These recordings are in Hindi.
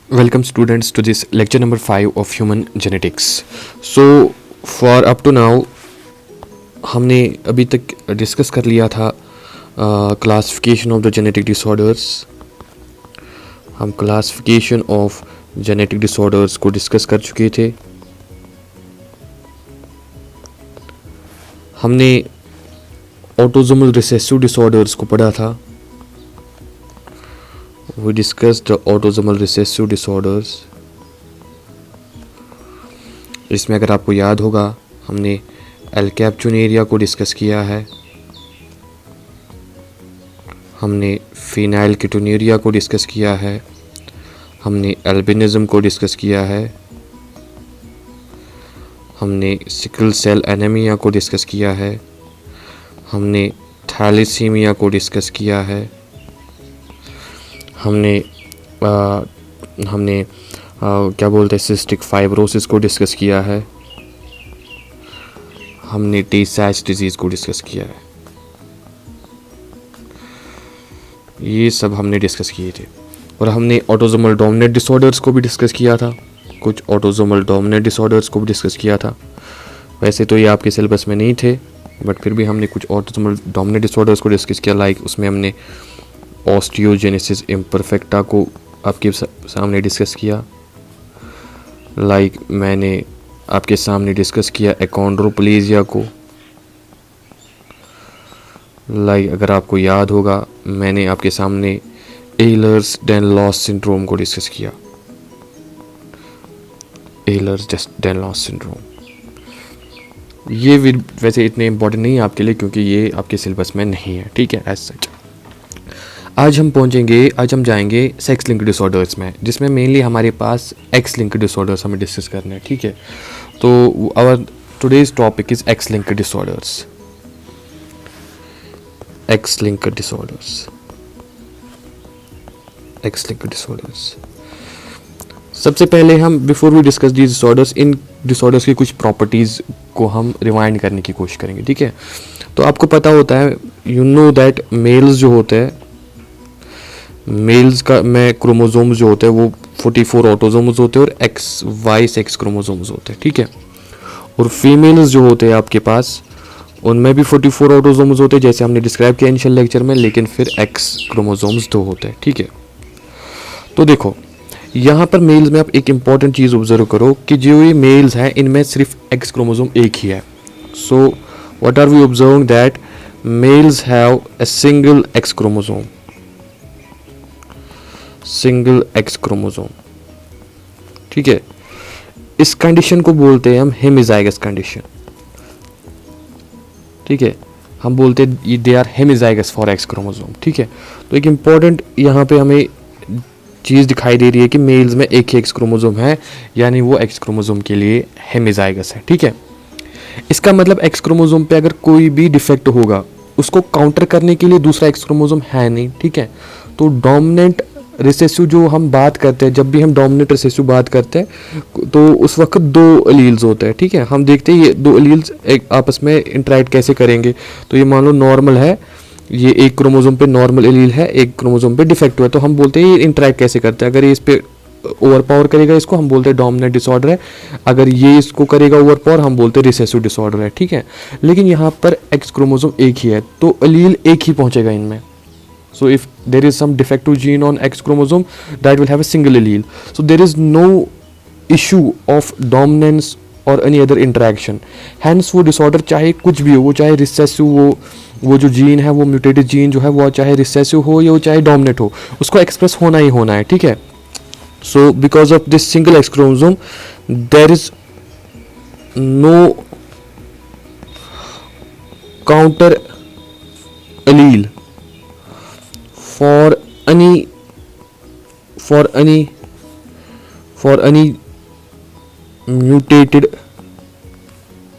Welcome students to this lecture number 5 of human genetics. So for up to now हमने अभी तक डिस्कस कर लिया था classification of the genetic disorders. हम क्लासिफिकेशन ऑफ जेनेटिक डिसऑर्डर्स को डिस्कस कर चुके थे. हमने ऑटोसोमल रिसेसिव डिसऑर्डर्स को पढ़ा था. We discussed the autosomal recessive disorders. इसमें अगर आपको याद होगा हमने एल्कैप्चुनेरिया को डिस्कस किया है, हमने फिनाइलकीटोनुरिया को डिस्कस किया है, हमने एल्बिनिज्म को डिस्कस किया है, हमने सिकल सेल एनीमिया को डिस्कस किया है, हमने थैलेसीमिया को डिस्कस किया है, हमने क्या बोलते हैं सिस्टिक फाइब्रोसिस को डिस्कस किया है, हमने टी सैच डिजीज़ को डिस्कस किया है. ये सब हमने डिस्कस किए थे. और हमने ऑटोसोमल डोमिनेंट डिसऑर्डर्स को भी डिस्कस किया था. कुछ ऑटोसोमल डोमिनेंट डिसऑर्डर्स को भी डिस्कस किया था. वैसे तो ये आपके सिलेबस में नहीं थे, बट फिर भी हमने कुछ ऑटोसोमल डोमिनेंट डिसऑर्डर्स को डिस्कस किया. लाइक उसमें हमने ऑस्टियोजेनेसिस इम्परफेक्टा को आपके सामने डिस्कस किया. लाइक मैंने आपके सामने डिस्कस किया एकोंड्रोप्लेजिया को. लाइक अगर आपको याद होगा मैंने आपके सामने एह्लर्स-डायनलॉस सिंड्रोम को डिस्कस किया. एह्लर्स-डायनलॉस सिंड्रोम ये वैसे इतने इम्पोर्टेंट नहीं है आपके लिए क्योंकि ये आपके सिलेबस में नहीं है. ठीक है. एज सच आज हम जाएंगे सेक्स लिंक डिसऑर्डर्स में, जिसमें मेनली हमारे पास एक्स लिंक डिसऑर्डर्स हमें डिस्कस करने हैं. ठीक है. तो our today's topic is X link disorders. X link disorders. सबसे पहले हम before we discuss these disorders, इन डिसऑर्डर्स की कुछ प्रॉपर्टीज़ को हम रिवाइंड करने की कोशिश करेंगे. ठीक है. तो आपको पता होता है, यू नो दैट मेल्स जो होते हैं, मेल्स का में क्रोमोसोम्स जो होते हैं वो 44 ऑटोसोम्स होते हैं और एक्स वाई सेक्स क्रोमोसोम्स होते हैं. ठीक है. और फीमेल्स जो होते हैं आपके पास उनमें भी 44 ऑटोसोम्स होते हैं जैसे हमने डिस्क्राइब किया इनिशियल लेक्चर में, लेकिन फिर एक्स क्रोमोसोम्स 2 होते हैं. ठीक है. तो देखो यहाँ पर मेल्स में आप एक इंपॉर्टेंट चीज़ ऑब्जर्व करो कि जो ये मेल्स हैं इनमें सिर्फ एक्स क्रोमोसोम एक ही है. So what are we observing that males have a single X chromosome. ठीक है. इस कंडीशन को बोलते हैं हम हेमिजाइगस कंडीशन. ठीक है. हम बोलते हैं they are hemizygous for X chromosome. ठीक है. तो एक इम्पॉर्टेंट यहाँ पे हमें चीज़ दिखाई दे रही है कि मेल्स में एक ही एक्स क्रोमोसोम है, यानी वो एक्स क्रोमोसोम के लिए हेमिजाइगस है. ठीक है. इसका मतलब एक्स क्रोमोसोम पे अगर कोई भी डिफेक्ट होगा उसको काउंटर करने के लिए दूसरा एक्स क्रोमोसोम है नहीं. ठीक है. तो डोमिनेंट रिसेसिव जो हम बात करते हैं, जब भी हम डोमिनेंट रिसेसिव बात करते हैं तो उस वक्त 2 एलील्स होते हैं. ठीक है. हम देखते हैं ये 2 एलील्स एक आपस में इंटरैक्ट कैसे करेंगे. तो ये मान लो नॉर्मल है, ये एक क्रोमोसोम पे नॉर्मल एलील है, एक क्रोमोसोम पे डिफेक्ट हुआ है, तो हम बोलते हैं ये इंटरैक्ट कैसे करते हैं. अगर ये इस पे ओवर पावर करेगा इसको हम बोलते हैं डोमिनेंट डिसऑर्डर है, अगर ये इसको करेगा ओवर पावर हम बोलते हैं रिसेसिव डिसऑर्डर है. ठीक है. लेकिन यहाँ पर एक्स क्रोमोसोम एक ही है तो एलील एक ही पहुँचेगा इनमें. So if there is some defective gene on X chromosome, that will have a single allele. So there is no issue of dominance or any other interaction. Hence वो disorder चाहे कुछ भी हो, वो चाहे recessive हो, वो जो जीन है वो म्यूटेटेड जीन जो है वो चाहे रिसेसिव हो या वो चाहे डोमिनेंट हो, उसको एक्सप्रेस होना ही होना है. ठीक है. So because of this single X chromosome there is no counter allele for any mutated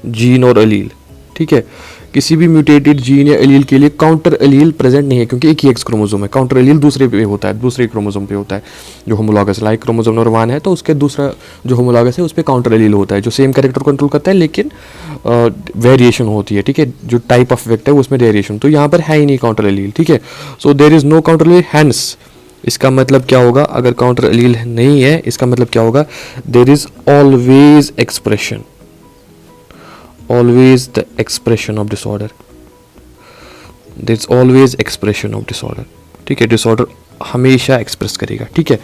gene और allele. ठीक है. किसी भी म्यूटेटेड जीन या एलील के लिए काउंटर एलील प्रेजेंट नहीं है क्योंकि एक ही एक्स क्रोमोसोम है. काउंटर एलील दूसरे पे होता है, दूसरे क्रोमोसोम पे होता है जो होमोलॉगस. लाइक क्रोमोसोम नंबर 1 है तो उसके दूसरा जो होमोलॉगस है उस पर काउंटर एलील होता है जो सेम कैरेक्टर को कंट्रोल करता है, लेकिन वेरिएशन होती है. ठीक है. जो टाइप ऑफ इफेक्ट है उसमें वेरिएशन, तो यहाँ पर है ही नहीं काउंटर एलील. ठीक है. So there is no counter allele, hence इसका मतलब क्या होगा, अगर काउंटर एलील नहीं है इसका मतलब क्या होगा, there is always expression, always the expression of disorder, there is always expression of disorder, ठीक है, डिसऑर्डर हमेशा एक्सप्रेस करेगा, ठीक है।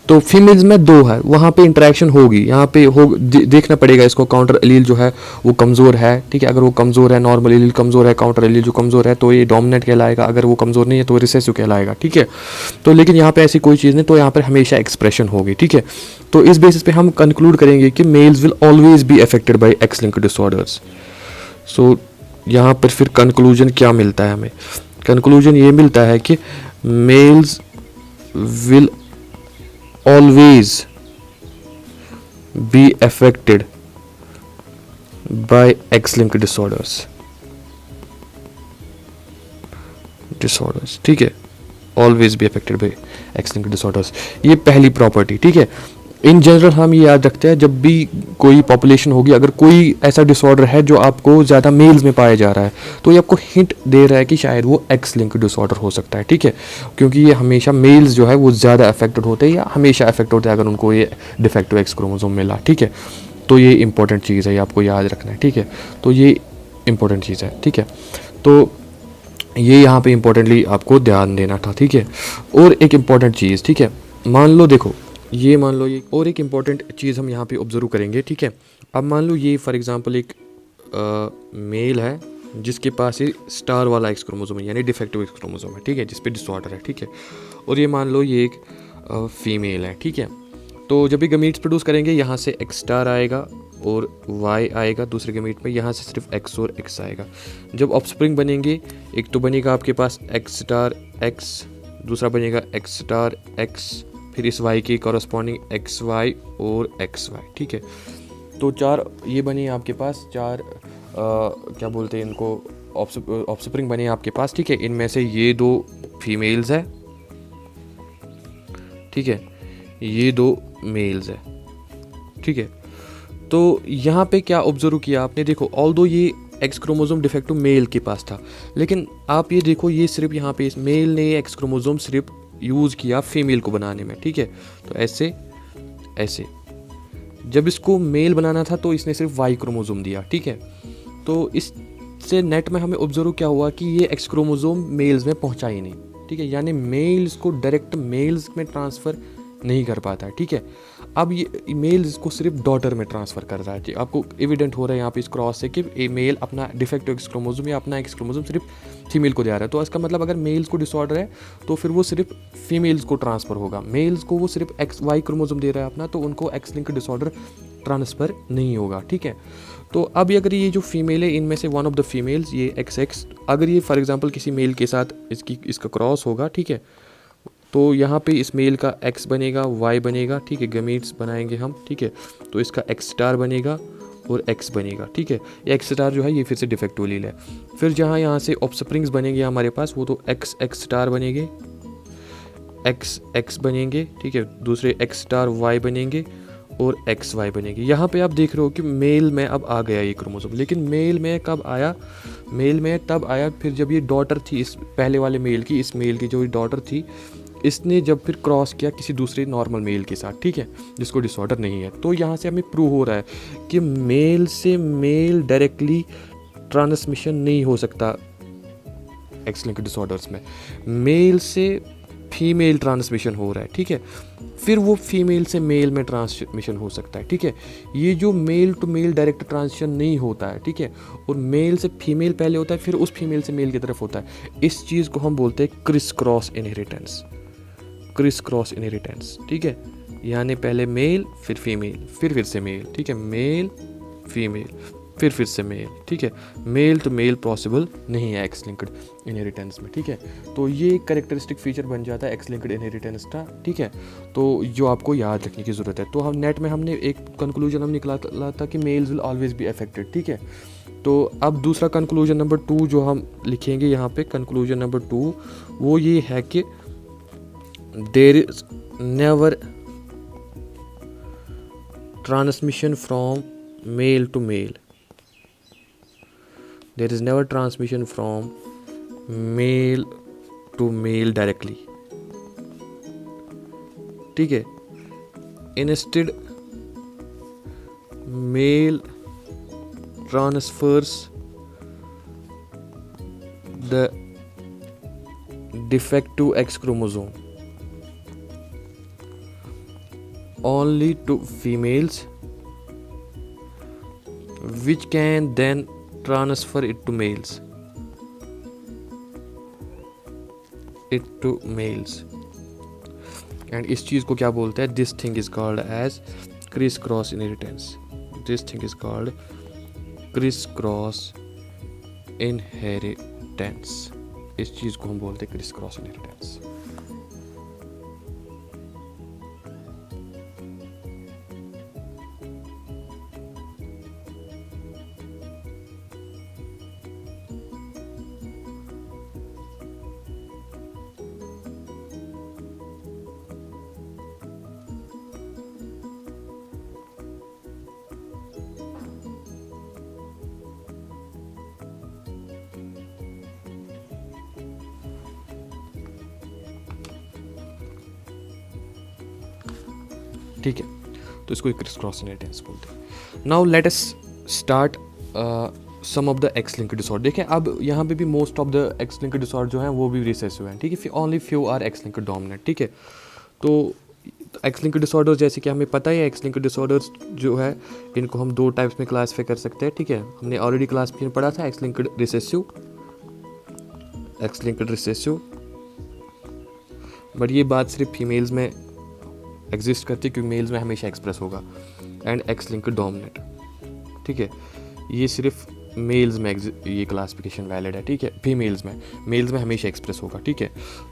तो फीमेल्स में दो है, वहाँ पे इंटरेक्शन होगी, यहाँ पे हो देखना पड़ेगा इसको, काउंटर एलील जो है वो कमज़ोर है, ठीक है, अगर वो कमज़ोर है, नॉर्मल एलील कमज़ोर है, काउंटर एलील जो कमज़ोर है तो ये डोमिनेंट कहलाएगा, अगर वो कमज़ोर नहीं है तो रिसेसिव कहलाएगा, ठीक है। तो लेकिन यहाँ पे ऐसी कोई चीज़ नहीं, तो यहाँ पर हमेशा एक्सप्रेशन होगी, ठीक है। तो इस बेसिस पे हम कंक्लूड करेंगे कि males will always be affected by X linked disorders. So यहाँ पर फिर कंक्लूजन क्या मिलता है हमें, कंक्लूजन ये मिलता है कि males will always be affected by X-linked disorders, ठीक है, always be affected by X-linked disorders, ये पहली प्रॉपर्टी, ठीक है। इन जनरल हम ये याद रखते हैं जब भी कोई पॉपुलेशन होगी, अगर कोई ऐसा डिसऑर्डर है जो आपको ज़्यादा मेल्स में पाया जा रहा है तो ये आपको हिंट दे रहा है कि शायद वो एक्स लिंक डिसऑर्डर हो सकता है, ठीक है, क्योंकि ये हमेशा मेल्स जो है वो ज़्यादा अफेक्टेड होते हैं या हमेशा अफेक्ट होते हैं अगर उनको ये डिफेक्टिव एक्स क्रोमोसोम मिला, ठीक है। तो ये इंपॉर्टेंट चीज़ है, ये आपको याद रखना है, ठीक है। तो ये इंपॉर्टेंट चीज़ है, ठीक है। तो ये यहाँ पे इंपॉर्टेंटली आपको ध्यान देना था, ठीक है। और एक इम्पॉर्टेंट चीज़, ठीक है, मान लो देखो ये मान लो ये और एक इम्पॉर्टेंट चीज़ हम यहाँ पे ऑब्जर्व करेंगे, ठीक है। अब मान लो ये फॉर एग्जांपल एक मेल है जिसके पास ये स्टार वाला एक्स क्रोमोसोम है, यानी डिफेक्टिव एक्स क्रोमोसोम है, ठीक है, जिस पे डिसऑर्डर है, ठीक है। और ये मान लो ये एक फीमेल है, ठीक है। तो जब भी गमीट्स प्रोड्यूस करेंगे यहाँ से एक्स स्टार आएगा और वाई आएगा दूसरे गमीट में, यहाँ से सिर्फ एक्स और एक्स आएगा। जब ऑफस्प्रिंग बनेंगे, एक तो बनेगा आपके पास एक्स स्टार एक्स, दूसरा बनेगा एक्स स्टार एक्स, फिर इस y की कॉरस्पॉन्डिंग एक्स वाई और एक्स वाई, ठीक है। तो चार ये बने आपके पास, चार क्या बोलते हैं इनको, ऑफस्प्रिंग बने आपके पास, ठीक है। इनमें से ये दो फीमेल्स है, ठीक है, ये दो मेल्स है, ठीक है। तो यहाँ पे क्या ऑब्जर्व किया आपने, देखो ऑल्दो ये एक्स क्रोमोसोम डिफेक्टिव मेल के पास था, लेकिन आप ये देखो ये सिर्फ यहाँ पे इस मेल ने एक्स क्रोमोसोम सिर्फ यूज़ किया फीमेल को बनाने में, ठीक है। तो ऐसे ऐसे जब इसको मेल बनाना था तो इसने सिर्फ वाई क्रोमोसोम दिया, ठीक है। तो इससे नेट में हमें ऑब्जर्व क्या हुआ कि ये एक्स क्रोमोसोम मेल्स में पहुंचा ही नहीं, ठीक है, यानी मेल्स को डायरेक्ट मेल्स में ट्रांसफ़र नहीं कर पाता है, ठीक है। अब ये मेल इसको सिर्फ डॉटर में ट्रांसफ़र कर रहा है, आपको एविडेंट हो रहा है यहाँ पे इस क्रॉस से कि ए मेल अपना डिफेक्टिव एक्स क्रोमोसोम या अपना एक्स क्रोमोसोम सिर्फ फीमेल को दे रहा है। तो इसका मतलब अगर मेल्स को डिसऑर्डर है तो फिर वो सिर्फ फीमेल्स को ट्रांसफ़र होगा, मेल्स को वो सिर्फ एक्स वाई क्रोमोसोम दे रहा है अपना, तो उनको एक्स लिंक डिसऑर्डर ट्रांसफ़र नहीं होगा, ठीक है। तो अब अगर ये जो फीमेल है इनमें से वन ऑफ द फीमेल्स ये एक्स एक्स, अगर ये फॉर एग्जांपल किसी मेल के साथ इसका क्रॉस होगा, ठीक है, तो यहाँ पे इस मेल का एक्स बनेगा वाई बनेगा, ठीक है, गमीट्स बनाएंगे हम, ठीक है। तो इसका एक्स स्टार बनेगा और एक्स बनेगा, ठीक है। एक्स स्टार जो है ये फिर से डिफेक्टिव लील है। फिर जहाँ यहाँ से ऑफस्प्रिंग्स बनेंगे हमारे पास, वो तो एक्स एक्स स्टार बनेंगे, एक्स एक्स बनेंगे, ठीक है, दूसरे एक्स स्टार वाई बनेंगे और एक्स वाई बनेगी। यहाँ पे आप देख रहे हो कि मेल में अब आ गया ये क्रोमोसोम, लेकिन मेल में कब आया, मेल में तब आया फिर जब ये डॉटर थी इस पहले वाले मेल की, इस मेल की जो डॉटर थी, इसने जब फिर क्रॉस किया किसी दूसरे नॉर्मल मेल के साथ, ठीक है, जिसको डिसऑर्डर नहीं है। तो यहाँ से हमें प्रूव हो रहा है कि मेल से मेल डायरेक्टली ट्रांसमिशन नहीं हो सकता एक्स लिंक्ड डिसऑर्डर्स में, मेल से फीमेल ट्रांसमिशन हो रहा है, ठीक है। फिर वो फीमेल से मेल में ट्रांसमिशन हो सकता है, ठीक है। ये जो male to male direct transmission नहीं होता है, ठीक है, और मेल से फीमेल पहले होता है फिर उस फीमेल से मेल की तरफ होता है, इस चीज़ को हम बोलते हैं criss cross inheritance, criss cross inheritance, ठीक है। यानी पहले मेल फिर फीमेल फिर से मेल, ठीक है, मेल फीमेल फिर से मेल, ठीक है। मेल टू मेल पॉसिबल नहीं है एक्स लिंक्ड इनहेरिटेंस में, ठीक है। तो ये कैरेक्टरिस्टिक फीचर बन जाता है एक्स लिंक्ड इनहेरिटेंस का, ठीक है। तो जो आपको याद रखने की ज़रूरत है। तो हम नेट में हमने एक कंक्लूजन हम निकला था कि males will always be affected, ठीक है। तो अब दूसरा कंक्लूजन नंबर 2 जो हम लिखेंगे यहाँ पे, कंक्लूजन नंबर 2 वो ये है कि there is never transmission from male to male, there is never transmission from male to male directly, ठीक है, instead male transfers the defective X chromosome only to females, which can then transfer it to males. And इस चीज़ को क्या बोलते हैं? This thing is called as criss-cross inheritance. This thing is called criss-cross inheritance. इस चीज़ को हम बोलते हैं क्रिस क्रॉस इनहेरिटेंस। ठीक है, तो इसको क्रिस क्रॉस इनहेरिटेंस बोलते हैं। Now let us start some of the X linked disorder. देखें अब यहाँ पे भी most of the X linked disorder जो हैं वो भी रिसेसिव हैं, ठीक है, only few are X linked dominant, ठीक है। तो एक्स लिंक्ड डिसऑर्डर जैसे कि हमें पता है एक्स लिंक्ड डिसऑर्डर्स जो है इनको हम दो टाइप्स में क्लासीफाई कर सकते हैं, ठीक है। हमने ऑलरेडी क्लासिफिकेशन पढ़ा था, x linked recessive, x linked recessive, but ये बात सिर्फ फीमेल्स में एग्जिस्ट करती है क्योंकि मेल्स में हमेशा एक्सप्रेस होगा। एंड एक्स लिंक्ड डोमिनेंट, ठीक है, ये सिर्फ मेल्स में ये क्लासिफिकेशन वैलिड है, ठीक है। फीमेल्स में, मेल्स में हमेशा एक्सप्रेस होगा, ठीक है।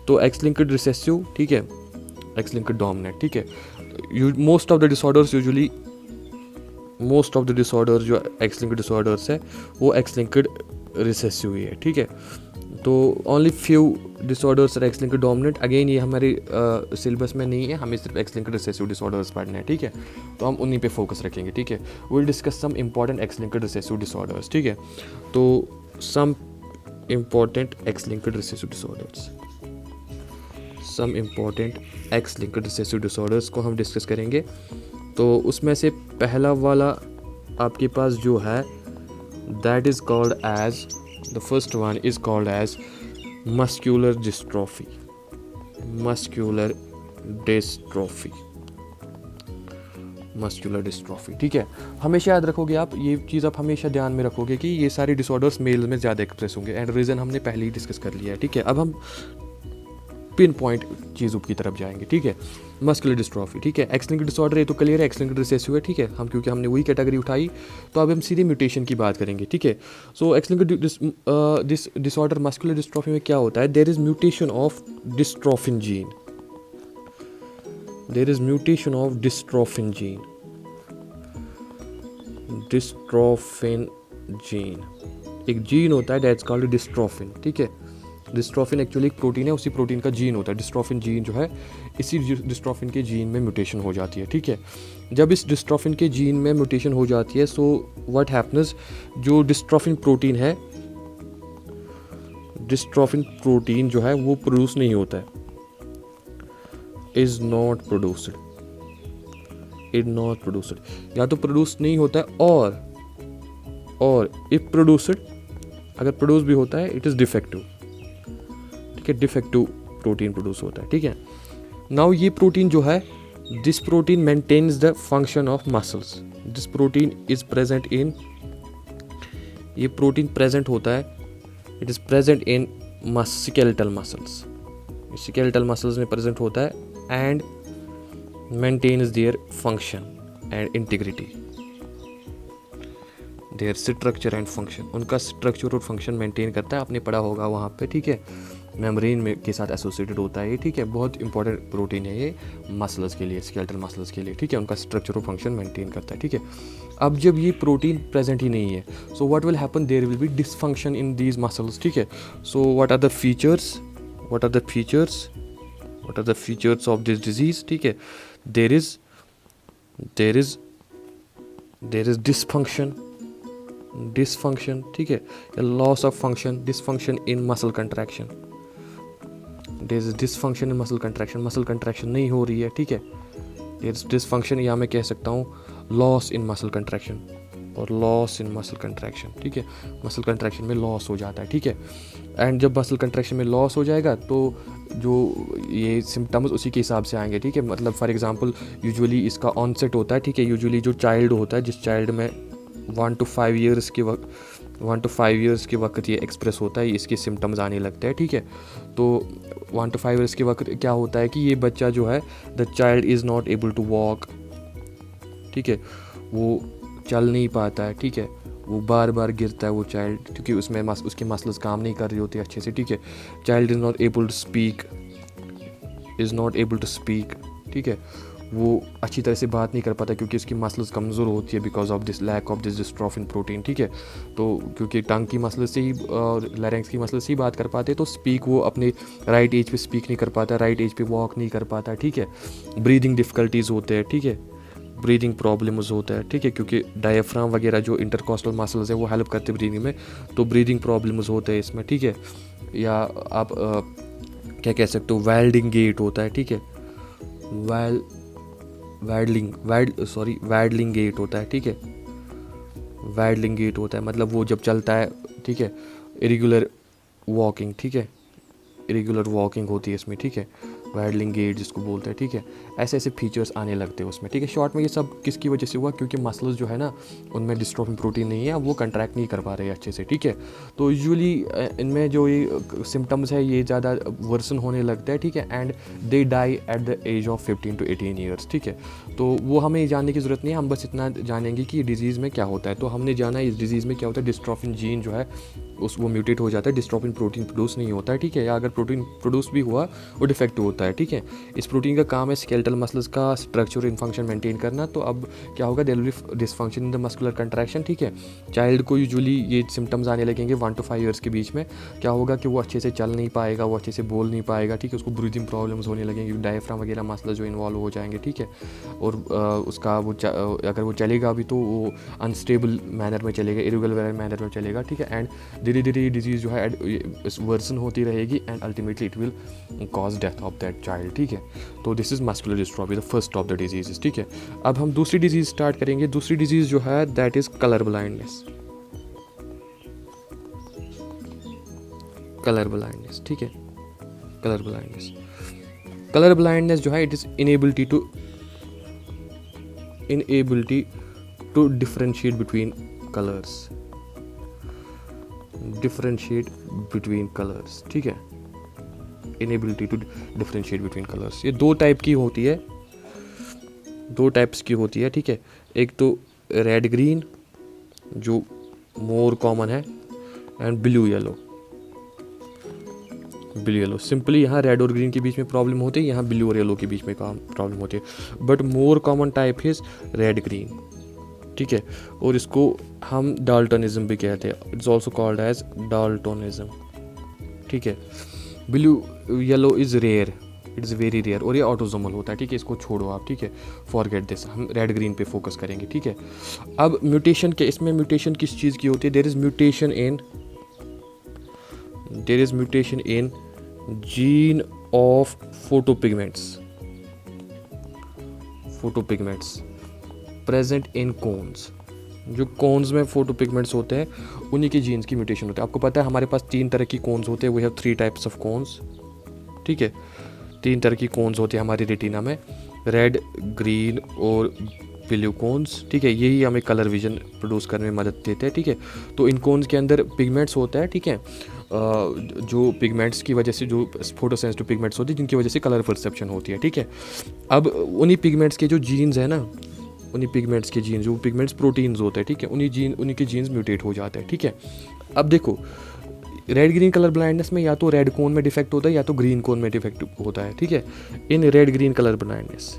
तो एक्स लिंक्ड रिसेसिव, ठीक है, एक्स लिंक्ड डोमिनेंट, ठीक है। Most of the disorders usually, most of the disorders जो एक्स लिंक्ड डिसऑर्डर्स है वो एक्स लिंक्ड रिसेसिव ही है, ठीक है। तो only few disorders are X linked dominant. Again ये हमारे सिलेबस में नहीं है, हमें सिर्फ एक्स लिंक्ड रिसेसिव डिसऑर्डर्स पढ़ने हैं, ठीक है। तो हम उन्हीं पे फोकस रखेंगे, ठीक है। Will discuss some important X linked recessive disorders, ठीक है। तो some important X linked recessive disorders, some important X linked recessive disorders को हम डिस्कस करेंगे। तो उसमें से पहला वाला आपके पास जो है that is called as, the first one is called as muscular dystrophy, muscular dystrophy, muscular dystrophy, ठीक है। हमेशा याद रखोगे आप, ये चीज़ आप हमेशा ध्यान में रखोगे कि ये सारे डिसऑर्डर्स मेल में ज़्यादा एक्सप्रेस होंगे एंड रीज़न हमने पहले ही डिस्कस कर लिया है, ठीक है। अब हम पिन पॉइंट चीज़ों की तरफ जाएंगे, ठीक है। मस्कुलर डिस्ट्रॉफी, ठीक है, एक्स लिंक्ड डिसऑर्डर है तो क्लियर है, एक्स लिंक्ड रिसेसिव है, ठीक है। हम क्योंकि हमने वही कैटेगरी उठाई तो अब हम सीधे म्यूटेशन की बात करेंगे, ठीक है। So X linked disorder muscular dystrophy में क्या होता है? There is mutation of dystrophin gene, there is mutation of dystrophin gene, dystrophin gene एक जीन होता है दैट्स कॉल्ड डिस्ट्रोफिन, ठीक है। डिस्ट्रोफिन एक्चुअली एक प्रोटीन है, उसी प्रोटीन का जीन होता है। डिस्ट्रोफिन जीन जो है, इसी डिस्ट्रोफिन के जीन में म्यूटेशन हो जाती है, ठीक है। जब इस डिस्ट्रोफिन के जीन में म्यूटेशन हो जाती है सो व्हाट हैपन्स, जो डिस्ट्रोफिन प्रोटीन है, डिस्ट्रोफिन प्रोटीन जो है वो प्रोड्यूस नहीं होता है, is not produced, is not produced, या तो प्रोड्यूस नहीं होता है और इफ प्रोड्यूस्ड, अगर प्रोड्यूस भी होता है इट इज डिफेक्टिव, ठीक है। डिफेक्टिव प्रोटीन प्रोड्यूस होता है, ठीक है। नाउ ये प्रोटीन जो है, this protein maintains the function of muscles, this protein is present in, ये प्रोटीन प्रेजेंट होता है, it is present in skeletal muscles, skeletal muscles में प्रेजेंट होता है and maintains their function and integrity, their structure and function, उनका स्ट्रक्चर और फंक्शन मेंटेन करता है। आपने पढ़ा होगा वहाँ पे, ठीक है, मेम्ब्रेन में के साथ एसोसिएटेड होता है ये, ठीक है। बहुत इंपॉर्टेंट प्रोटीन है ये मसल्स के लिए, स्केलेटल मसल्स के लिए, ठीक है। उनका स्ट्रक्चर और फंक्शन मेंटेन करता है, ठीक है। अब जब ये प्रोटीन प्रेजेंट ही नहीं है so what will happen, there will be dysfunction in these muscles, ठीक है। So what are the features, what are the features, what are the features of this disease, ठीक है। देयर इज डिसफंक्शन, ठीक है, loss of function, dysfunction in muscle contraction, there is dysfunction in muscle contraction नहीं हो रही है, ठीक है। देयर इज डिसफंक्शन, या मैं कह सकता हूँ लॉस इन मसल कंट्रैक्शन और लॉस इन मसल कंट्रैक्शन, ठीक है। मसल कंट्रैक्शन में लॉस हो जाता है, ठीक है। एंड जब मसल कंट्रैक्शन में लॉस हो जाएगा तो जो ये सिम्टम्स उसी के हिसाब से आएंगे, ठीक है। मतलब फॉर एग्जांपल यूजुअली इसका ऑनसेट होता है, ठीक है। यूजुअली जो चाइल्ड होता है, जिस चाइल्ड में 1 to 5 ईयर्स के वक्त ये एक्सप्रेस होता है, इसके सिम्टम्स आने लगते हैं, ठीक है। तो 1 to 5 ईयर्स के वक्त क्या होता है कि ये बच्चा जो है, the child is not able to walk, ठीक है। वो चल नहीं पाता है, ठीक है। वो बार बार गिरता है वो चाइल्ड, क्योंकि उसमें उसके मसल्स काम नहीं कर रही होती अच्छे से, ठीक है। Child is not able to speak, ठीक है। वो अच्छी तरह से बात नहीं कर पाता क्योंकि उसकी मसल्स कमज़ोर होती है because of this lack of this dystrophin protein, ठीक है। तो क्योंकि टंग की मसल से ही और लैरिंक्स की मसल से ही बात कर पाते, तो स्पीक वो अपने राइट एज पे स्पीक नहीं कर पाता, राइट एज पे वॉक नहीं कर पाता, ठीक है। ब्रीदिंग डिफ़िकल्टीज़ होते हैं, ठीक है। ब्रीदिंग प्रॉब्लम्स होता है, ठीक है, क्योंकि डायफ्राम वगैरह जो इंटरकॉस्टल मसल्स है वो हेल्प करते हैं ब्रीदिंग में, तो ब्रीदिंग प्रॉब्लम्स होते हैं इसमें, ठीक है। या आप क्या कह सकते हो, वैल्डिंग गेट होता है, ठीक है। वैडलिंग गेट होता है, ठीक है। वैडलिंग गेट होता है मतलब वो जब चलता है, ठीक है। इरेगुलर वॉकिंग, ठीक है। इरेगुलर वॉकिंग होती है इसमें, ठीक है। वैडलिंग गेट जिसको बोलते हैं, ठीक है। ऐसे ऐसे फीचर्स आने लगते हैं उसमें, ठीक है। शॉर्ट में ये सब किसकी वजह से हुआ, क्योंकि मसल्स जो है ना उनमें डिस्ट्रोफिन प्रोटीन नहीं है, वो कंट्रैक्ट नहीं कर पा रहे अच्छे से, ठीक है। तो यूजुअली इनमें जो ये सिम्टम्स है ये ज़्यादा वर्सन होने लगता है, ठीक है। And they die at the age of 15 to 18 years, ठीक है। तो वो हमें जानने की ज़रूरत नहीं है, हम बस इतना जानेंगे कि डिज़ीज़ में क्या होता है। तो हमने जाना इस डिज़ीज़ में क्या होता है, डिस्ट्रोफिन जीन जो है वो म्यूटेट हो जाता है, डिस्ट्रोफिन प्रोटीन प्रोड्यूस नहीं होता है, ठीक है। या अगर प्रोटीन प्रोड्यूस भी हुआ वो डिफेक्टिव होता है, ठीक है। इस प्रोटीन का काम है स्केलेटल मसल्स का स्ट्रक्चर इन फंक्शन मेंटेन करना। तो अब क्या होगा, there will be dysfunction in the muscular contraction, ठीक है। चाइल्ड को यूजुअली ये सिम्टम्स आने लगेंगे 1 to 5 ईयर्स के बीच में। क्या होगा कि वो अच्छे से चल नहीं पाएगा, वो अच्छे से बोल नहीं पाएगा, ठीक है। उसको ब्रीदिंग प्रॉब्लम्स होने लगेंगे, डायफ्राम वगैरह मसला जो इन्वॉल्व हो जाएंगे, ठीक है। और उसका वो अगर वो चलेगा भी तो वो अनस्टेबल मैनर में चलेगा, इरेगुलर मैनर में चलेगा, ठीक है। एंड धीरे धीरे ये डिजीज़ जो है वर्सन होती रहेगी and ultimately it will cause death of that child, ठीक है। तो this is muscular dystrophy, the first of the disease, ठीक है। अब हम दूसरी डिजीज़ स्टार्ट करेंगे। दूसरी डिजीज़ जो है दैट इज़ कलर ब्लाइंडनेस, ठीक है। कलर ब्लाइंडनेस जो है it is inability to differentiate between colours, ठीक है। Inability to differentiate between colours, ये दो टाइप्स की होती है, ठीक है। एक तो रेड ग्रीन जो मोर कॉमन है, एंड ब्लू येलो। सिंपली यहाँ रेड और ग्रीन के बीच में प्रॉब्लम होती है, यहाँ ब्लू और येलो के बीच में प्रॉब्लम होती है, but more common type is red green, ठीक है। और इसको हम डाल्टनिज्म भी कहते हैं, it's also called as daltonism, ठीक है। Blue yellow is rare, it's very rare, और ये ऑटोजोमल होता है, ठीक है। इसको छोड़ो आप, ठीक है, फॉरगेट दिस, हम रेड ग्रीन पे फोकस करेंगे, ठीक है। अब म्यूटेशन के, इसमें म्यूटेशन किस चीज़ की होती है, there is mutation in gene of photopigments present in cones. जो कोन्स में फोटोपिगमेंट्स होते हैं उन्हीं के जीन्स की म्यूटेशन होती है। आपको पता है हमारे पास 3 तरह की कोन्स होते हैं, we have 3 types of cones, ठीक है। 3 तरह की कोन्स होती है हमारी रेटिना में, रेड, ग्रीन और ब्लू कोन्स, ठीक है। यही हमें कलर विजन प्रोड्यूस करने में मदद देते हैं, ठीक है। तो इन कोन्स के अंदर पिगमेंट्स होता है, ठीक है। जो पिगमेंट्स की वजह से, जो फोटोसेंसिटिव पिगमेंट्स होती है जिनकी वजह से कलर परसेप्शन होती है, ठीक है। अब उन्हीं पिगमेंट्स के जो जीन्स है ना, जो पिगमेंट्स प्रोटीन्स होते हैं, ठीक है, उन्हीं के जीन्स म्यूटेट हो जाते हैं, ठीक है। अब देखो रेड ग्रीन कलर ब्लाइंडनेस में या तो रेड कोन में डिफेक्ट होता है या तो ग्रीन कोन में डिफेक्ट होता है, ठीक है। In red green colour blindness,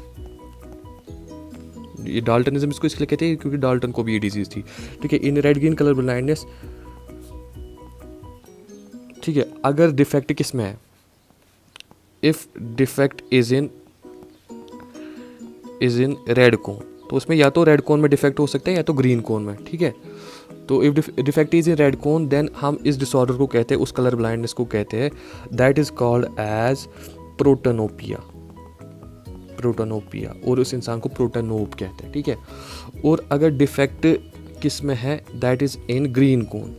ये डाल्टनिज्म इसको इसलिए कहते हैं क्योंकि डाल्टन को भी ये डिजीज़ थी, ठीक है। In red green colour blindness, ठीक है, अगर डिफेक्ट किस में है, if defect is in red कोन, तो उसमें या तो रेड कोन में डिफेक्ट हो सकता है या तो ग्रीन कोन में, ठीक है। तो if defect is in red cone then हम इस डिसऑर्डर को कहते हैं, उस कलर ब्लाइंडनेस को कहते हैं, दैट इज़ कॉल्ड एज प्रोटोनोपिया। प्रोटोनोपिया, और उस इंसान को प्रोटोनोप कहते हैं, ठीक है। और अगर डिफेक्ट किस में है, that is in green cone.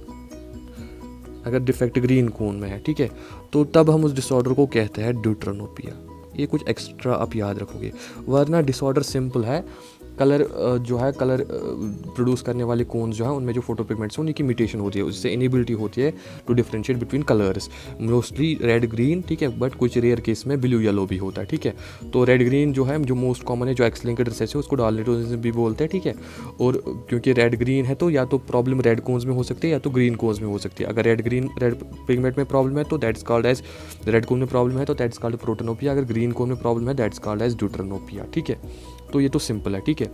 अगर डिफेक्ट ग्रीन कोन में है, ठीक है, तो तब हम उस डिसऑर्डर को कहते हैं ड्यूट्रोनोपिया। ये कुछ एक्स्ट्रा आप याद रखोगे, वरना डिसऑर्डर सिंपल है। कलर जो है, कलर प्रोड्यूस करने वाले कोन्स जो है उनमें जो फोटो पिगमेंट्स हैं उन्हीं की म्यूटेशन होती है, उससे इनेबिलिटी होती है to differentiate between colours, mostly red green, ठीक है, बट कुछ रेयर केस में ब्लू येलो भी होता है, ठीक है। तो रेड ग्रीन जो है, जो मोस्ट कॉमन है, जो एक्स लिंक्ड रिसेसिव, उसको डार्लिटोसिस भी बोलते हैं, ठीक है। और क्योंकि रेड ग्रीन है तो या तो प्रॉब्लम रेड कोन्स में हो सकती है या तो ग्रीन कोन्स में हो सकती है। अगर रेड पिगमेंट में प्रॉब्लम है तो that's called as red cone में प्रॉब्लम है तो दैट्स कॉल्ड प्रोटोनोपिया। अगर ग्रीन कोन में प्रॉब्लम है दैट्स कॉल्ड एज ड्यूट्रोनोपिया, ठीक है। तो ये तो सिंपल है, ठीक है।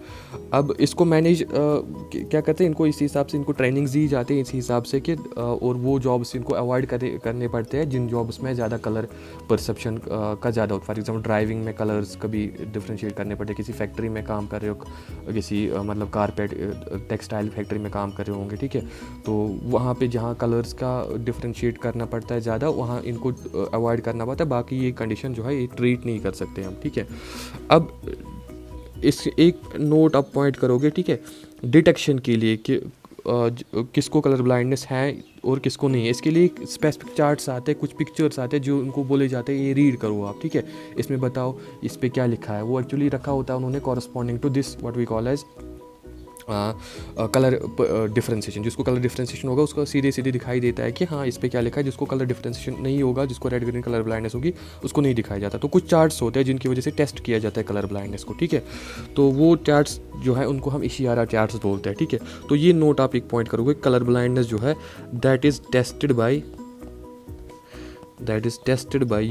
अब इसको मैनेज क्या करते हैं, इनको इस हिसाब से इनको ट्रेनिंग्स दी जाती है इस हिसाब से कि और वो जॉब्स इनको अवॉइड करने पड़ते हैं जिन जॉब्स में ज़्यादा कलर परसेप्शन का ज़्यादा होता है। फॉर एग्जांपल ड्राइविंग में कलर्स कभी डिफ्रेंशिएट करने पड़ते हैं, किसी फैक्ट्री में काम कर रहे हो, किसी मतलब कारपेट टेक्सटाइल फैक्ट्री में काम कर रहे होंगे, ठीक है, तो वहाँ पे जहाँ कलर्स का डिफ्रेंशिएट करना पड़ता है ज़्यादा, वहाँ इनको अवॉइड करना पड़ता है। बाकी ये कंडीशन जो है ये ट्रीट नहीं कर सकते हम, ठीक है। अब इस एक नोट आप पॉइंट करोगे, ठीक है, डिटेक्शन के लिए कि किसको कलर ब्लाइंडनेस है और किसको नहीं है। इसके लिए स्पेसिफिक चार्ट्स आते हैं, कुछ पिक्चर्स आते हैं जो उनको बोले जाते हैं ये रीड करो आप, ठीक है, इसमें बताओ इस पे क्या लिखा है। वो एक्चुअली रखा होता है उन्होंने corresponding to this what we call as colour differentiation. जिसको कलर डिफ्रेंसिएशन होगा उसको सीधे सीधे दिखाई देता है कि हाँ इस पे क्या लिखा है। जिसको कलर डिफ्रेंसिएशन नहीं होगा, जिसको रेड ग्रीन कलर ब्लाइंडनेस होगी, उसको नहीं दिखाया जाता। तो कुछ चार्ट्स होते हैं जिनकी वजह से टेस्ट किया जाता है कलर ब्लाइंडनेस को, ठीक है। तो वो चार्ट्स जो है उनको हम इशियारा चार्ट्स बोलते हैं, ठीक है। तो ये नोट आप एक पॉइंट करोगे, कलर ब्लाइंडनेस जो है that is tested by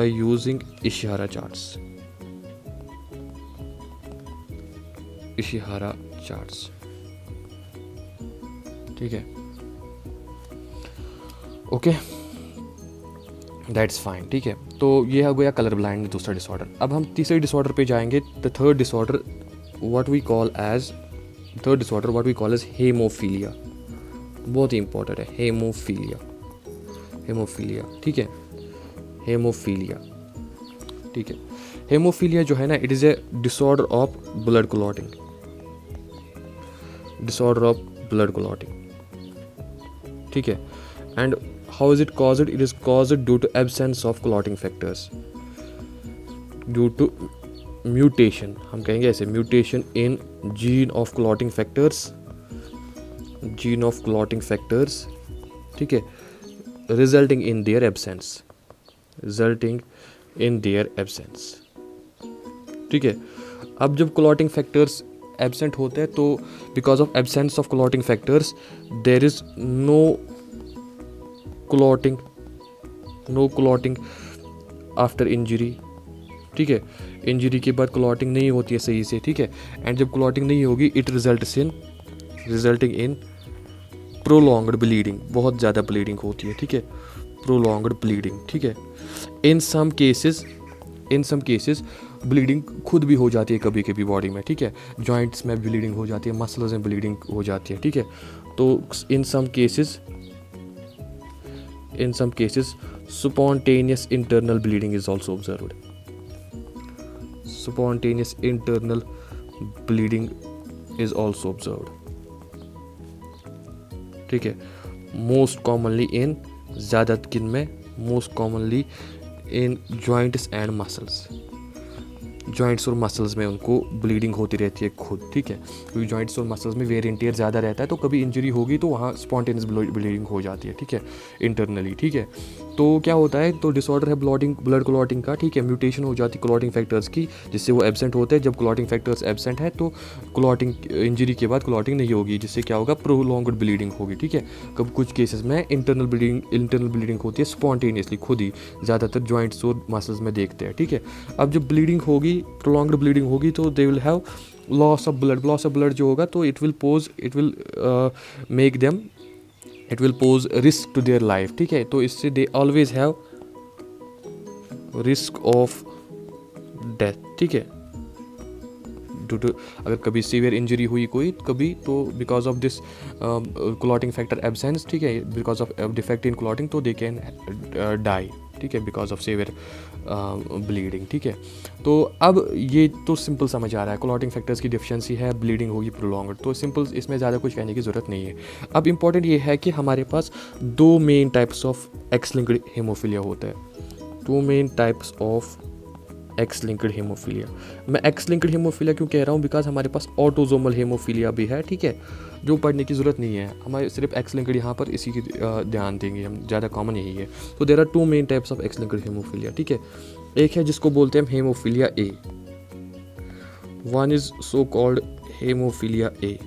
using Ishihara charts. Ishihara charts, ठीक है, ओके, दैट्स फाइन, ठीक है। तो ये हो गया कलर ब्लाइंड दूसरा डिसऑर्डर। अब हम तीसरे डिसऑर्डर पे जाएंगे। The third disorder what we call as haemophilia. बहुत ही इंपॉर्टेंट है हेमोफीलिया, ठीक है, हेमोफीलिया, ठीक है। हेमोफीलिया जो है ना, it is a disorder of blood clotting, ठीक है। And how is it caused? It is caused due to absence of clotting factors, due to mutation, हम कहेंगे ऐसे, mutation in gene of clotting factors, ठीक है, रिजल्टिंग इन देयर एब्सेंस, ठीक है। अब जब क्लॉटिंग फैक्टर्स एब्सेंट होते हैं तो because of absence of clotting factors there is no clotting after injury, ठीक है। इंजरी के बाद क्लॉटिंग नहीं होती है सही से, ठीक है। एंड जब क्लॉटिंग नहीं होगी it resulting in prolonged bleeding, बहुत ज़्यादा ब्लीडिंग होती है, ठीक है, प्रोलॉन्ग्ड ब्लीडिंग, ठीक है। इन सम केसेस ब्लीडिंग खुद भी हो जाती है कभी कभी बॉडी में, ठीक है, जॉइंट्स में ब्लीडिंग हो जाती है, मसल्स में ब्लीडिंग हो जाती है, ठीक है। तो in some cases spontaneous internal bleeding is also observed. ठीक है। Most commonly in joints and muscles, joints और मसल्स में उनको ब्लीडिंग होती रहती है खुद, ठीक है, क्योंकि जॉइंट्स और मसल्स में वेयर एंड टियर ज़्यादा रहता है। तो कभी इंजरी होगी तो वहाँ स्पॉन्टेनियस ब्लीडिंग हो जाती है, ठीक है, इंटरनली, ठीक है। तो क्या होता है, तो डिसऑर्डर है ब्लड क्लॉटिंग का, ठीक है, म्यूटेशन हो जाती है क्लॉटिंग फैक्टर्स की, जिससे वो एब्सेंट होते हैं। जब क्लॉटिंग फैक्टर्स एब्सेंट है तो क्लॉटिंग, इंजरी के बाद क्लॉटिंग नहीं होगी, जिससे क्या होगा, प्रोलॉन्ग्ड ब्लीडिंग होगी, ठीक है। कब कुछ केसेस में इंटरनल ब्लीडिंग होती है स्पॉन्टेनियसली, खुद ही, ज़्यादातर जॉइंट्स और मसल्स में देखते हैं, ठीक है। अब जब ब्लीडिंग होगी, प्रोलॉन्ग्ड ब्लीडिंग होगी, तो they will have loss of blood जो होगा, तो it will pose risk to their life, ठीक है। तो इससे they always have risk of death, ठीक है, ड्यू टू, अगर कभी सीवियर इंजरी हुई कोई कभी, तो because of this clotting factor absence, ठीक है, because of defect in clotting, तो दे कैन डाई, ठीक है, बिकॉज ऑफ सीवियर ब्लीडिंग, ठीक है। तो अब ये तो सिंपल समझ आ रहा है, क्लॉटिंग फैक्टर्स की डिफिशिएंसी है, ब्लीडिंग होगी प्रोलॉन्ग्ड, तो सिंपल, इसमें ज़्यादा कुछ कहने की ज़रूरत नहीं है। अब इंपॉर्टेंट ये है कि हमारे पास दो main types of X linked haemophilia होता है, two main types of X linked haemophilia. मैं एक्स लिंक्ड हेमोफीलिया क्यों कह रहा हूँ, बिकॉज हमारे पास ऑटोजोमल हेमोफीलिया भी है, ठीक है, जो पढ़ने की ज़रूरत नहीं है, हमारे सिर्फ एक्स लिंक्ड यहाँ पर इसी की ध्यान देंगे हम, ज़्यादा कॉमन यही है। तो there are two main types of X linked haemophilia, ठीक है। एक है जिसको बोलते हैं हम haemophilia A, one is so called haemophilia A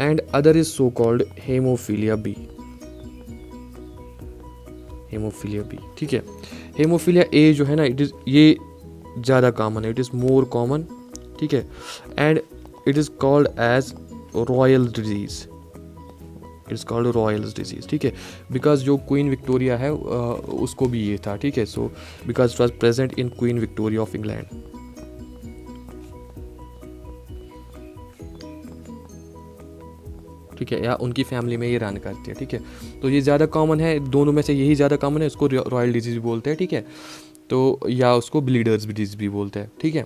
and other is so called haemophilia B, haemophilia B, ठीक है। हेमोफीलिया ए जो है ना, इट इज़, ये ज़्यादा कॉमन है, इट इज़ मोर कॉमन, ठीक है, and it is called as royal disease, it is called royals disease, ठीक है, बिकॉज जो क्वीन विक्टोरिया है उसको भी ये था, ठीक है, so because it was present in Queen Victoria of England, ठीक है, या उनकी फैमिली में ये रन करती है, ठीक है। तो ये ज़्यादा कॉमन है, दोनों में से यही ज़्यादा कॉमन है, इसको रॉयल डिजीज़ भी बोलते हैं, ठीक है, तो या उसको ब्लीडर्स डिजीज़ भी बोलते हैं, ठीक है।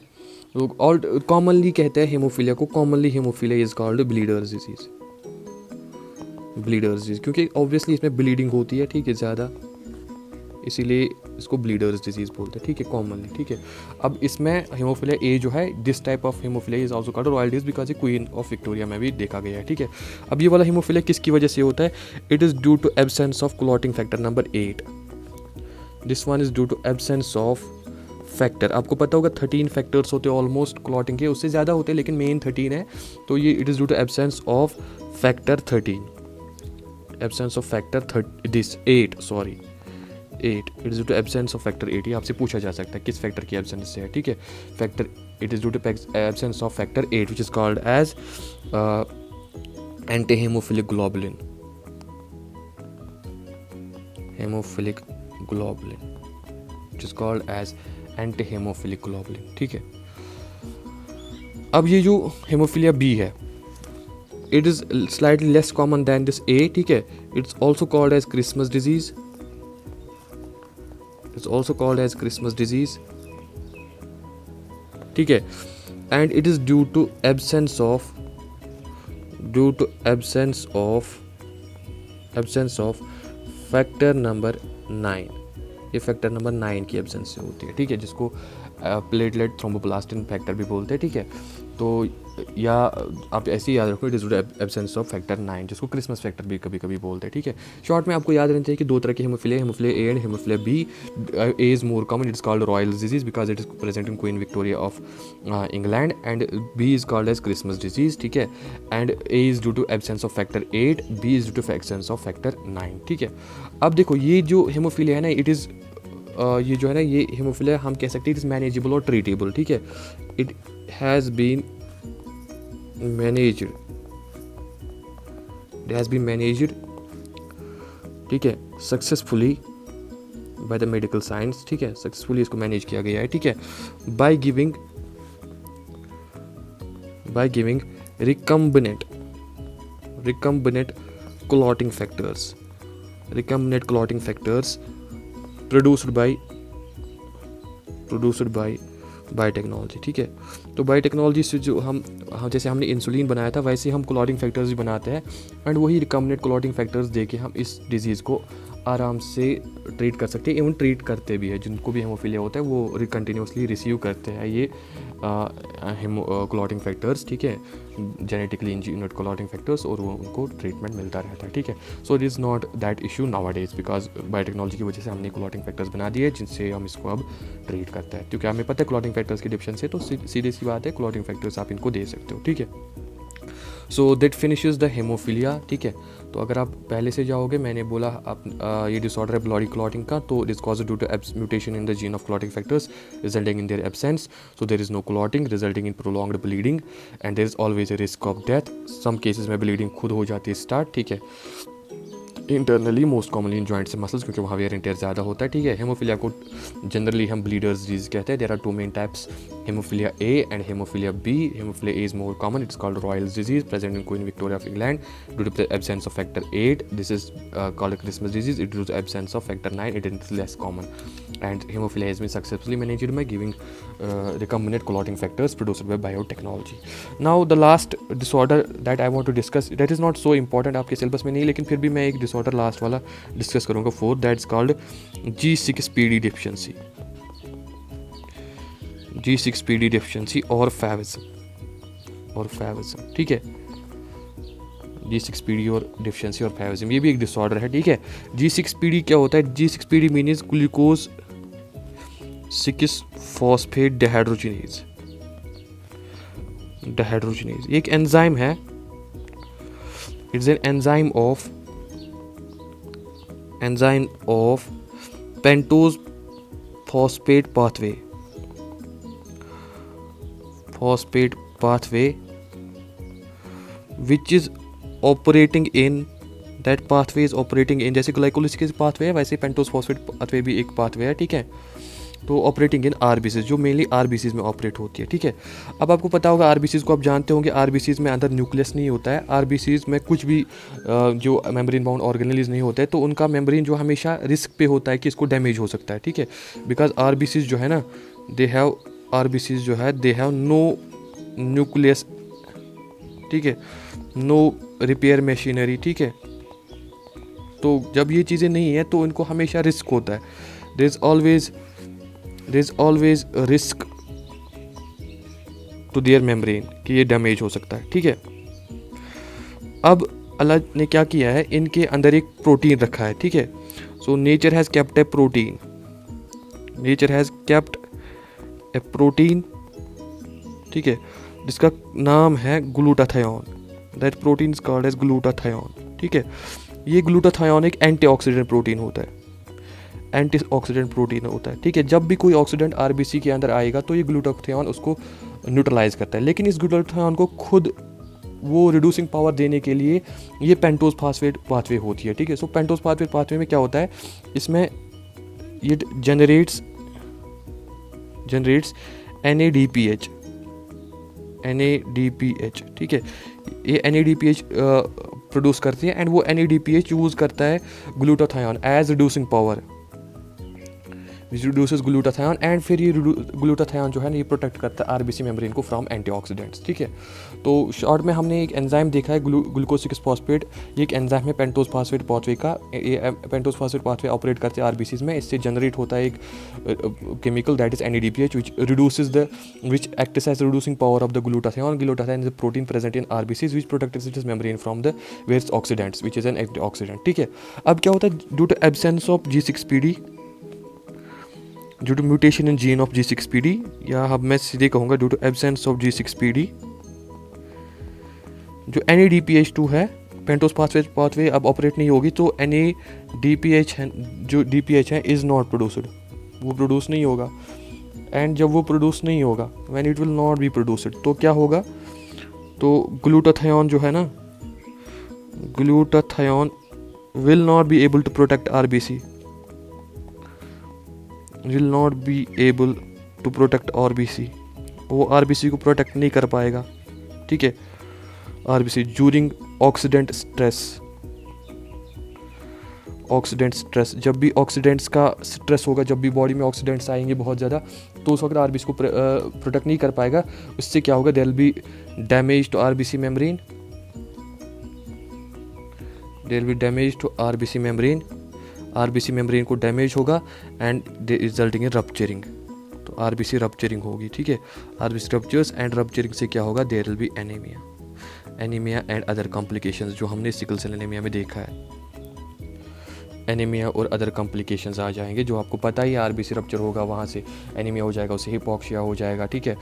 तो और कॉमनली कहते हैं हेमोफीलिया को, commonly haemophilia is called bleeders disease, bleeders disease, क्योंकि ऑब्वियसली इसमें ब्लीडिंग होती है, ठीक है, ज़्यादा, इसीलिए इसको ब्लीडर्स डिजीज़ बोलते हैं, ठीक है, कॉमनली, ठीक है। अब इसमें हेमोफीलिया ए जो है, this type of haemophilia is also called royal disease because ये क्वीन ऑफ विक्टोरिया में भी देखा गया है, ठीक है। अब ये वाला हेमोफीलिया किसकी वजह से होता है, it is due to absence of clotting factor number 8, this one is due to absence of factor. आपको पता होगा 13 फैक्टर्स होते हैं ऑलमोस्ट क्लॉटिंग के, उससे ज़्यादा होते हैं लेकिन मेन 13 है, तो ये it is due to absence of factor 13, absence of factor 8 it is due to absence of factor 8, ये आपसे पूछा जा सकता है किस फैक्टर की एब्सेंस से है, ठीक है, factor, it is due to absence of factor 8 which is called as anti haemophilic globulin, haemophilic globulin which is called as anti haemophilic globulin, ठीक है। अब ये जो हेमोफीलिया बी है, it is slightly less common than this A, ठीक है, it's also called as Christmas disease, it's also called as Christmas disease, ठीक है, and it is due to absence of factor number 9, ये फैक्टर नंबर 9 की एब्सेंस से होती है, ठीक है, जिसको प्लेटलेट थ्रोम्बोप्लास्टिन फैक्टर भी बोलते हैं, ठीक है। तो या आप ऐसे ही याद रखो, it is absence of factor 9, जिसको क्रिसमस फैक्टर भी कभी कभी बोलते हैं, ठीक है। शॉर्ट में आपको याद रहना चाहिए कि दो तरह के haemophilia, haemophilia A and haemophilia B. A is more common, it is called royals disease because it is present in Queen Victoria of England, and B is called as Christmas disease, ठीक है, and A is due to absence of factor 8, B is due to absence of factor 9, ठीक है। अब देखो ये जो हेमोफीलिया है ना, इट इज़ ये जो है ना, ये हेमोफीलिया हम कह सकते हैं इट इज़ मैनेजेबल और ट्रीटेबल, ठीक है, इट हैज़ बीन मैनेज्ड, ठीक है, successfully by the medical science, ठीक है, सक्सेसफुली इसको मैनेज किया गया है, ठीक है, by giving recombinant clotting factors produced by biotechnology, ठीक है। तो बायोटेक्नोलॉजी से जो हम जैसे हमने इंसुलिन बनाया था, वैसे हम क्लॉटिंग फैक्टर्स भी बनाते हैं, एंड वही रिकम्बिनेंट क्लॉटिंग फैक्टर्स दे के हम इस डिजीज़ को आराम से ट्रीट कर सकते हैं, इवन ट्रीट करते भी है, जिनको भी हेमोफीलिया होता है वो कंटिन्यूसली रिसीव करते हैं ये क्लॉटिंग फैक्टर्स, ठीक है, जेनेटिकली इंजीनियर्ड क्लॉटिंग फैक्टर्स, और वो उनको ट्रीटमेंट मिलता रहता है, ठीक है। So it is not that issue now days because biotechnology की वजह से हमने क्लॉटिंग फैक्टर्स बना दिए जिनसे हम इसको अब ट्रीट करते हैं, क्योंकि हमें पता है क्लॉटिंग फैक्टर्स की डिफिशिएंसी है, तो सीधी सी बात है, क्लॉटिंग फैक्टर्स आप इनको दे सकते हो, ठीक है। So that finishes the haemophilia, ठीक है। तो अगर आप पहले से जाओगे, मैंने बोला आप ये डिसऑर्डर है ब्लडी क्लॉटिंग का, तो it is caused due to mutation in the gene of clotting factors resulting in their absence, so there is no clotting resulting in prolonged bleeding, and there is always a risk of death. Some cases में ब्लीडिंग खुद हो जाती है स्टार्ट, ठीक है, internally, most commonly in joints and muscles, क्योंकि वहाँ वेयर एंड टेयर ज़्यादा होता है, ठीक है। हेमोफीलिया को जनरली हम ब्लीडर्स डिजीज कहते हैं। There are two main types, hemophilia A and hemophilia B. Hemophilia A is more common. It's called Royal's disease, present in Queen Victoria of England due to the absence of factor 8. This is called a Christmas disease. It due to the absence of factor 9. It is less common. And hemophilia has been successfully managed by giving recombinant clotting factors produced by biotechnology. Now the last disorder that I want to discuss, that is not so important आपके syllabus में नहीं, लेकिन फिर भी मैं एक disorder last वाला discuss करूँगा 4, that's called G6PD deficiency. G6PD deficiency और favism, ठीक है. G6PD और deficiency और favism, ये भी एक disorder है, ठीक है. G6PD क्या होता है? G6PD means glucose 6-phosphate dehydrogenase. ये एक एंजाइम है. It's an enzyme of pentose phosphate pathway. Which is operating in, that pathway is operating in, जैसे ग्लाइकोलिसिस पाथवे है वैसे पेंटोज फॉस्फेट पाथवे भी एक पाथवे है, ठीक है. तो ऑपरेटिंग इन आरबीसीज, जो मेनली आरबीसीज में ऑपरेट होती है, ठीक है. अब आपको पता होगा आरबीसीज को आप जानते होंगे, आरबीसीज में अंदर न्यूक्लियस नहीं होता है. आरबीसीज में कुछ भी जो मेम्ब्रेन बाउंड ऑर्गेनेल्स नहीं होते, तो उनका मेम्ब्रेन जो हमेशा रिस्क पे होता है कि इसको डैमेज हो सकता है, ठीक है. बिकॉज आरबीसीज जो है ना, दे हैव नो न्यूक्लियस, ठीक है, नो रिपेयर मशीनरी, ठीक है. तो जब ये चीज़ें नहीं है तो इनको हमेशा रिस्क होता है. There is always risk to their membrane कि ये डैमेज हो सकता है, ठीक है. अब अल्लाह ने क्या किया है, इनके अंदर एक प्रोटीन रखा है, ठीक है. So nature has kept a protein, ठीक है, जिसका नाम है glutathione. That protein is called as glutathione, ठीक है. ये ग्लूटाथायोन एक एंटीऑक्सीडेंट प्रोटीन होता है, ठीक है. जब भी कोई ऑक्सीडेंट आरबीसी के अंदर आएगा तो ये ग्लूटाथायोन उसको न्यूट्रलाइज करता है. लेकिन इस ग्लूटाथायोन को खुद वो रिड्यूसिंग पावर देने के लिए ये पेंटोज फास्फेट पाथवे होती है, ठीक है. सो पेंटोज फास्फेट पाथवे में क्या होता है, इसमें ये जनरेट्स NADPH, ठीक है. ये NADPH प्रोड्यूस करती है एंड वो NADPH यूज़ करता है glutathione as reducing power, which reduces glutathione. And फिर ये ग्लूटाथायोन जो है ना, ये प्रोटेक्ट करता है आरबीसी मेम्ब्रेन को फ्रॉम एंटीऑक्सीडेंट्स, ठीक है. तो शॉर्ट में हमने एक एंजाइम देखा है ग्लूकोज 6 फॉस्फेट. ये एक एंजाइम है पेंटोज फास्फेट पाथवे का. ये पेंटोज फास्फेट पाथवे ऑपरेट करते हैं आरबीसीज में. इससे जनरेट होता है एक chemical that is NADPH which acts as reducing power of the glutathione. Glutathione is a protein present in RBCs which protects its membrane from the various oxidants, which is an antioxidant, ठीक है. अब क्या होता है, due to absence of G6PD, due to mutation in gene of G6PD, या अब मैं सीधे कहूँगा due to absence of G6PD, जो NADPH2 है, पेंटोज फास्फेट पाथवे अब ऑपरेट नहीं होगी, तो NADPH है, जो DPH है, इज़ नॉट प्रोड्यूस्ड, वो प्रोड्यूस नहीं होगा. एंड जब वो प्रोड्यूस नहीं होगा, when it will not be produced, तो क्या होगा, तो ग्लूटाथायोन जो है ना, glutathione will not be able to protect RBC, वो आरबीसी को प्रोटेक्ट नहीं कर पाएगा, ठीक है. आरबीसी ड्यूरिंग ऑक्सीडेंट स्ट्रेस, जब भी ऑक्सीडेंट्स का स्ट्रेस होगा, जब भी बॉडी में ऑक्सीडेंट्स आएंगे बहुत ज़्यादा, तो उस वक्त आरबीसी को प्रोटेक्ट नहीं कर पाएगा. उससे क्या होगा, there will be damage to RBC membrane, RBC membrane को डैमेज होगा and they resulting in rupturing. तो आरबीसी रप्चरिंग होगी, ठीक है. आरबीसी रप्चर्स एंड रप्चरिंग से क्या होगा, there will be anaemia and other complications, जो हमने सिकल सेल एनीमिया में देखा है. एनीमिया और अदर कॉम्प्लिकेशंस आ जाएंगे, जो आपको पता ही है. आरबीसी रप्चर होगा, वहाँ से एनीमिया हो जाएगा, उससे हिपोक्सिया हो जाएगा, ठीक है.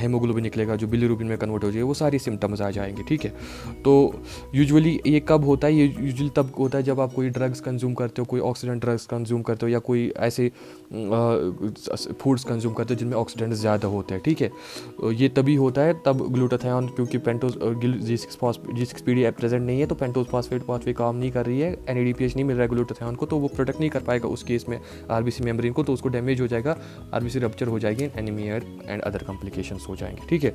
हेमोग्लोबिन निकलेगा जो बिलीरुबिन में कन्वर्ट हो जाएगा, वो सारी सिम्टम्स आ जाएंगे, ठीक है. तो यूजुअली ये कब होता है, ये यूजुअली तब होता है जब आप कोई ड्रग्स कंज्यूम करते हो, कोई ऑक्सीडेंट ड्रग्स कंज्यूम करते हो, या कोई ऐसे फूड्स कंज्यूम करते हो जिनमें ऑक्सीडेंट ज़्यादा होते हैं, ठीक है. ये तभी होता है, तब ग्लूटाथायोन, क्योंकि पेंटोज G6PD प्रेजेंट नहीं है, तो पेंटोज फास्फेट पाथवे काम नहीं कर रही है, NADPH नहीं मिल रहा है ग्लूटाथियोन को, तो वो प्रोटेक्ट नहीं कर पाएगा उस केस में आरबीसी मेम्ब्रेन को, तो उसको डैमेज हो जाएगा, आरबीसी रप्चर हो जाएगी, एनीमिया एंड अदर कॉम्प्लिकेशंस हो जाएंगे, ठीक है।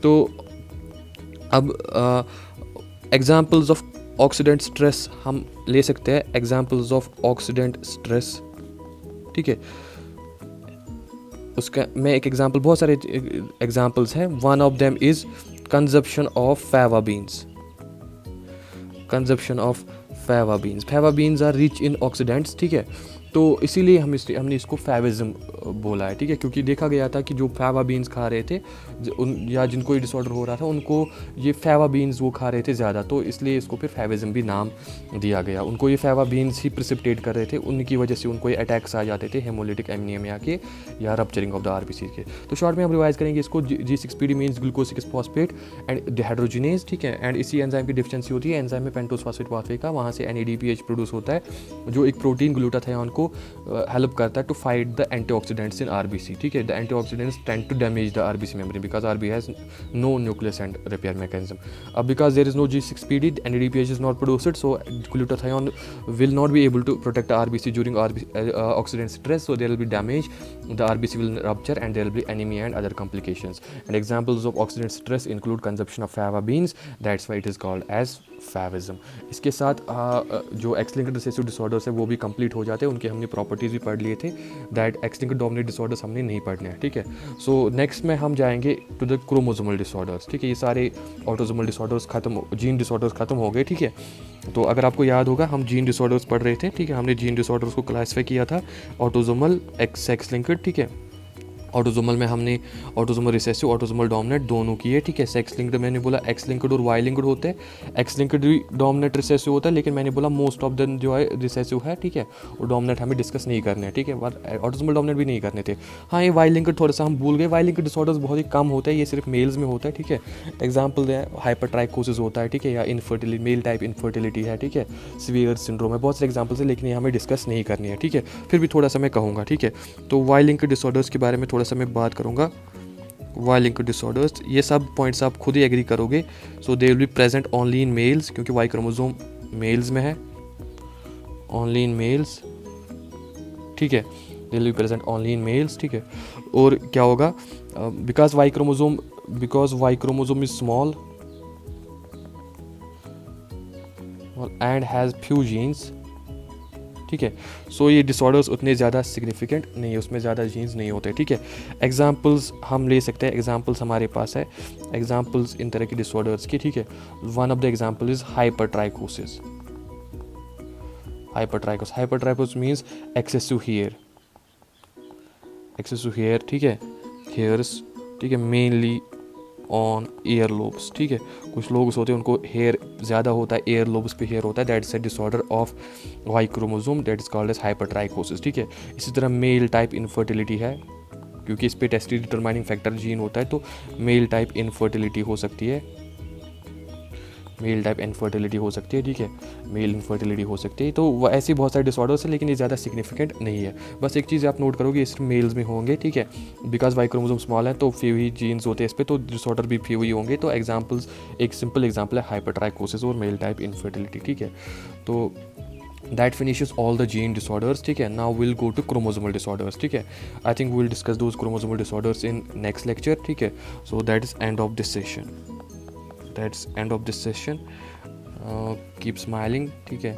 तो अब एग्जांपल्स ऑफ ऑक्सीडेंट स्ट्रेस हम ले सकते हैं, एग्जांपल्स ऑफ ऑक्सीडेंट स्ट्रेस, ठीक है। उसका मैं एक एग्जांपल, बहुत सारे एग्जांपल्स हैं, one of them is consumption of fava beans, consumption of fava beans, fava beans are rich in oxidants, ठीक है। तो इसीलिए हमने इसको फैविज्म बोला है, ठीक है, क्योंकि देखा गया था कि जो फैवा बीन्स खा रहे थे या जिनको ये डिसऑर्डर हो रहा था उनको ये फैवा बीन्स वो खा रहे थे ज़्यादा, तो इसलिए इसको फिर फैविज्म भी नाम दिया गया। उनको ये फैवा बीन्स ही प्रिसिपिटेट कर रहे थे, उनकी वजह से उनको ये अटैक्स आ जाते थे हेमोलिटिक एनीमिया के या रप्चरिंग ऑफ द आरबीसी के। तो शॉर्ट में हम रिवाइज करेंगे इसको, G6PD means glucose 6 phosphate and dehydrogenase, ठीक है। एंड इसी एंजाइम की डिफिशिएंसी होती है एंजाइम में पेंटोस फॉस्फेट पाथवे का, वहाँ से NADPH प्रोड्यूस होता है जो एक प्रोटीन ग्लूटाथियोन को हेल्प करता है to fight the antioxidants in RBC, ठीक है। The antioxidants tend to damage the RBC membrane because RB has no nucleus and repair mechanism. अब because there is no G6PD, NADPH is not produced, so glutathione will not be able to protect the RBC during oxidant stress, so there will be damage, the RBC will rupture and there will be anemia and other complications. And examples of oxidant stress include consumption of fava beans, that's why it is called as favism। इसके साथ जो X-linked recessive disorders है वो भी कंप्लीट हो जाते हैं, उनके हमने प्रॉपर्टीज भी पढ़ लिए थे, दैट X-linked dominant disorders हमने नहीं पढ़ने हैं, ठीक है। सो नेक्स्ट में हम जाएंगे टू द क्रोमोसोमल डिसऑर्डर्स, ठीक है। ये सारे ऑटोसोमल डिसऑर्डर्स खत्म, जीन डिसऑर्डर्स खत्म हो गए, ठीक है। तो अगर आपको याद होगा हम जीन डिसऑर्डर्स पढ़ रहे थे, ठीक है, हमने जीन डिसऑर्डर्स को क्लासीफाई किया था ऑटोसोमल, एक्स लिंक्ड, ठीक है। ऑटोसोमल में हमने ऑटोसोमल रिसेसिव, ऑटोसोमल डोमिनेंट दोनों किए, ठीक है। सेक्स लिंक्ड मैंने बोला एक्स लिंक्ड और वाई लिंक्ड होते हैं, एक्स लिंक्ड भी डोमिनेंट रिसेसिव होता है, लेकिन मैंने बोला मोस्ट ऑफ द जो है रिसेसिव है, ठीक है, और डोमिनेंट हमें डिस्कस नहीं करने हैं, ठीक है, ऑटोसोमल डोमिनेंट भी नहीं करने थे। हाँ, ये वाई लिंक्ड थोड़ा सा हम भूल गए, वाई लिंक्ड डिसऑर्डर्स बहुत ही कम होता है, ये सिर्फ मेल्स में होता है, ठीक है। एग्जाम्पल है हाइपरट्राइकोसिस होता है, ठीक है, या इनफर्टिलिटी, मेल टाइप इनफर्टिलिटी है, ठीक है, सीवियर सिंड्रोम है, बहुत सारे एग्जाम्पल्स है, लेकिन ये हमें डिस्कस नहीं करनी है, ठीक है। फिर भी थोड़ा सा मैं कहूँगा, ठीक है। तो वाई लिंक्ड डिसऑर्डर्स के बारे में थोड़ा सा मैं बात करूँगा। वाई लिंक्ड डिसऑर्डर्स, ये सब पॉइंट्स आप खुद ही एग्री करोगे। So they will be present only in males, क्योंकि वाई क्रोमोसोम मेल्स में है, ओनली इन मेल्स, ठीक है, they will be present only in males, ठीक है। और क्या होगा, because Y chromosome is small and has few genes, ठीक है। सो ये डिसऑर्डर्स उतने ज़्यादा सिग्निफिकेंट नहीं है, उसमें ज़्यादा जीन्स नहीं होते, ठीक है। एग्जाम्पल्स हम ले सकते हैं, एग्जाम्पल्स हमारे पास है, एग्जाम्पल्स इन तरह के डिसऑर्डर्स की, ठीक है। One of the example is hypertrichosis, hypertrichosis means excessive hair, ठीक है, हेयर्स, ठीक है, मेनली ऑन एयर लोब्स, ठीक है। कुछ लोग होते हैं उनको हेयर ज़्यादा होता है, एयर लोब्स पे हेयर होता है, that is a disorder of Y chromosome, that is called as hypertrichosis, ठीक है। इसी तरह मेल टाइप इनफर्टिलिटी है, क्योंकि इस पे टेस्टी डिटरमाइनिंग फैक्टर जीन होता है, तो मेल टाइप इनफर्टिलिटी हो सकती है, मेल टाइप इनफर्टिलिटी हो सकती है, ठीक है, मेल इनफर्टिलिटी हो सकती है। तो वो ऐसे बहुत सारे डिसऑर्डर्स हैं, लेकिन ये ज़्यादा सिग्निफिकेंट नहीं है। बस एक चीज़ आप नोट करोगे, इस मेल्स में होंगे, ठीक है, बिकॉज वाई क्रोमोसोम स्मॉल है तो फ्यू ही जीन्स होते हैं इस पर, तो डिसऑर्डर भी फ्यू ही होंगे। तो एग्जाम्पल्स, एक सिंपल एग्जाम्पल है हाइपरट्राइकोसिस और मेल टाइप इनफर्टिलिटी, ठीक है। तो that finishes all the gene disorders, ठीक है। now we'll go to chromosomal disorders, ठीक है। I think we'll discuss those chromosomal disorders in next lecture, ठीक है। so that is end of this session, that's end of this session। keep smiling, ठीक है,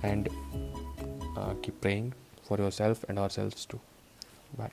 and keep praying for yourself and ourselves too। bye।